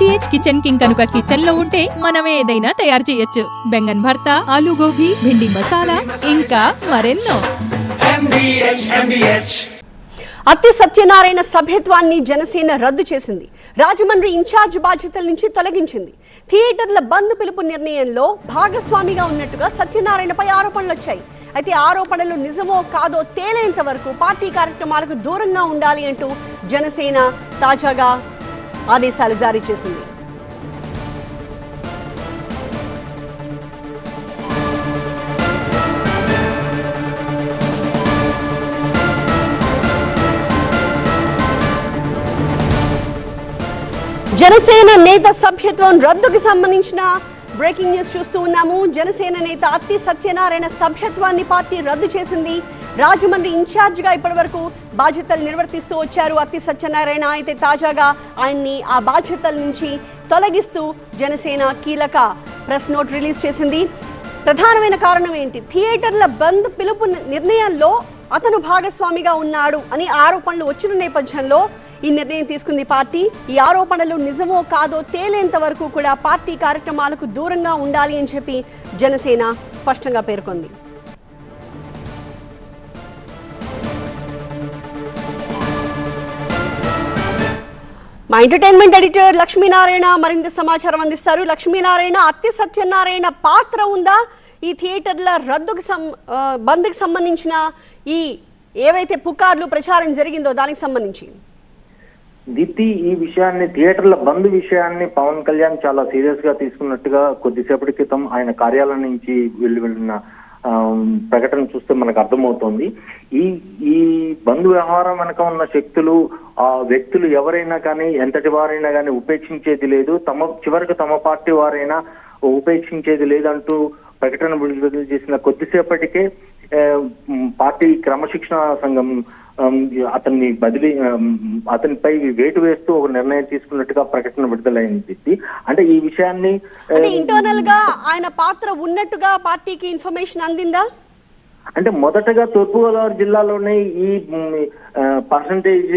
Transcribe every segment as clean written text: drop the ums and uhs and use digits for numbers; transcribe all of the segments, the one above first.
MDH kitchen king కనుక kitchen లో ఉంటే మనం ఏదైనా తయారు చేయొచ్చు. బెంగన్ భర్తా, ఆలు గోబీ, భిండి మసాలా, ఇంకా మరెన్నో. అత్తి సత్యనారాయణ సభ్యత్వాన్ని జనసేన రద్దు చేసింది. రాజమండ్రి ఇన్ఛార్జ్ బాధ్యతల నుంచి తొలగించింది. థియేటర్ల బంద్ పిలుపు నిర్ణయంలో భాగస్వామిగా ఉన్నట్టుగా సత్యనారాయణపై ఆరోపణలు వచ్చాయి. అయితే ఆరోపణలు నిజమో కాదో తేలేంత వరకు పార్టీ కార్యక్రమాలకు దూరంగా ఉండాలి అంటూ జనసేన తాజాగా ఆదేశాలు జారీ చేసింది. జనసేన నేత సభ్యత్వం రద్దుకి సంబంధించిన బ్రేకింగ్ న్యూస్ చూస్తూ ఉన్నాము. జనసేన నేత అత్తి సత్యనారాయణ సభ్యత్వాన్ని పార్టీ రద్దు చేసింది. రాజమండ్రి ఇన్ఛార్జిగా ఇప్పటి వరకు బాధ్యతలు నిర్వర్తిస్తూ వచ్చారు అత్తి సత్యనారాయణ. అయితే తాజాగా ఆయన్ని ఆ బాధ్యతల నుంచి తొలగిస్తూ జనసేన కీలక ప్రెస్ నోట్ రిలీజ్ చేసింది. ప్రధానమైన కారణం ఏంటి? థియేటర్ల బంద్ పిలుపు నిర్ణయాల్లో అతను భాగస్వామిగా ఉన్నాడు అని ఆరోపణలు వచ్చిన నేపథ్యంలో ఈ నిర్ణయం తీసుకుంది పార్టీ. ఈ ఆరోపణలు నిజమో కాదో తేలేంత వరకు కూడా పార్టీ కార్యక్రమాలకు దూరంగా ఉండాలి అని చెప్పి జనసేన స్పష్టంగా పేర్కొంది. మా ఎంటర్టైన్మెంట్ ఎడిటర్ లక్ష్మీనారాయణ మరింత సమాచారం అందిస్తారు. లక్ష్మీనారాయణ, అత్తి సత్యనారాయణ పాత్ర ఉందా ఈ థియేటర్ల రద్దుకు బంద్కి సంబంధించిన ఈ ఏవైతే పుకార్లు ప్రచారం జరిగిందో దానికి సంబంధించి? దీప్తి, ఈ విషయాన్ని థియేటర్ల బంద్ విషయాన్ని పవన్ కళ్యాణ్ చాలా సీరియస్ గా తీసుకున్నట్టుగా కొద్దిసేపటి క్రితం ఆయన కార్యాలయం నుంచి వెళ్ళిన ప్రకటన చూస్తే మనకు అర్థమవుతోంది. ఈ బంద్ వ్యవహారం వెనక ఉన్న శక్తులు, ఆ వ్యక్తులు ఎవరైనా కానీ, ఎంతటి వారైనా కానీ ఉపేక్షించేది లేదు, చివరికి తమ పార్టీ వారైనా ఉపేక్షించేది లేదంటూ ప్రకటన విడుదల చేసిన కొద్దిసేపటికే పార్టీ క్రమశిక్షణ సంఘం అతనిపై వేటు వేస్తూ ఒక నిర్ణయం తీసుకున్నట్టుగా ప్రకటన విడుదలైంది. అంటే ఈ విషయాన్ని ఇంటర్నల్ గా ఆయన పాత్ర ఉన్నట్టుగా పార్టీకి ఇన్ఫర్మేషన్ అందిందా? అంటే మొదటగా తూర్పుగోదావరి జిల్లాలోనే ఈ పర్సంటేజ్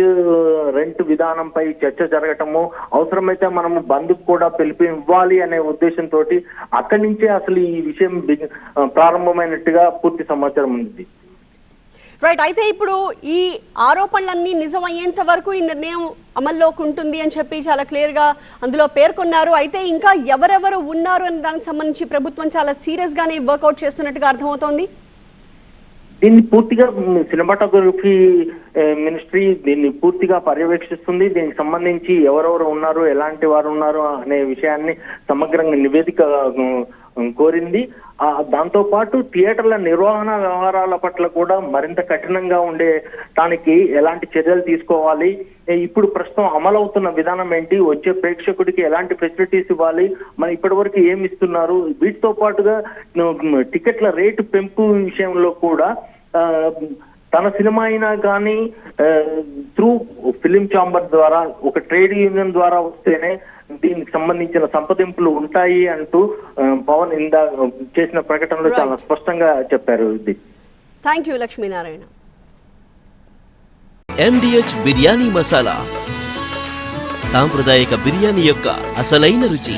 రెంట్ విధానంపై చర్చ జరగటము, అవసరమైతే మనము బంద్కు కూడా పిలుపు ఇవ్వాలి అనే ఉద్దేశంతో అక్కడి నుంచే అసలు ఈ విషయం ప్రారంభమైనట్టుగా పూర్తి సమాచారం ఉంది. రైట్. అయితే ఇప్పుడు ఈ ఆరోపణలన్నీ నిజమయ్యేంత వరకు ఈ నిర్ణయం అమల్లోకి ఉంటుంది అని చెప్పి చాలా క్లియర్ గా అందులో పేర్కొన్నారు. అయితే ఇంకా ఎవరెవరు ఉన్నారు అని దానికి సంబంధించి ప్రభుత్వం చాలా సీరియస్ గానే వర్కౌట్ చేస్తున్నట్టుగా అర్థమవుతోంది. దీన్ని పూర్తిగా సినిమాటోగ్రఫీ మినిస్ట్రీ దీన్ని పూర్తిగా పర్యవేక్షిస్తుంది. దీనికి సంబంధించి ఎవరెవరు ఉన్నారు, ఎలాంటి వారు ఉన్నారు అనే విషయాన్ని సమగ్రంగా నివేదిక కోరింది. దాంతో పాటు థియేటర్ల నిర్వహణ వ్యవహారాల పట్ల కూడా మరింత కఠినంగా ఉండేటానికి ఎలాంటి చర్యలు తీసుకోవాలి, ఇప్పుడు ప్రస్తుతం అమలవుతున్న విధానం ఏంటి, వచ్చే ప్రేక్షకుడికి ఎలాంటి ఫెసిలిటీస్ ఇవ్వాలి, మన ఇప్పటి వరకు ఏమి ఇస్తున్నారు, వీటితో పాటుగా టికెట్ల రేటు పెంపు విషయంలో కూడా తన సినిమా అయినా కానీ త్రూ ఫిలిం ఛాంబర్ ద్వారా, ఒక ట్రేడ్ యూనియన్ ద్వారా వస్తేనే దీనికి సంబంధించిన సంప్రదింపులు ఉంటాయి అంటూ పవన్ ఇందా చేసిన ప్రకటనలో చాలా స్పష్టంగా చెప్పారు. Thank you Lakshminarayana. MDH biryani masala, సాంప్రదాయక బిర్యానీ యొక్క అసలైన రుచి.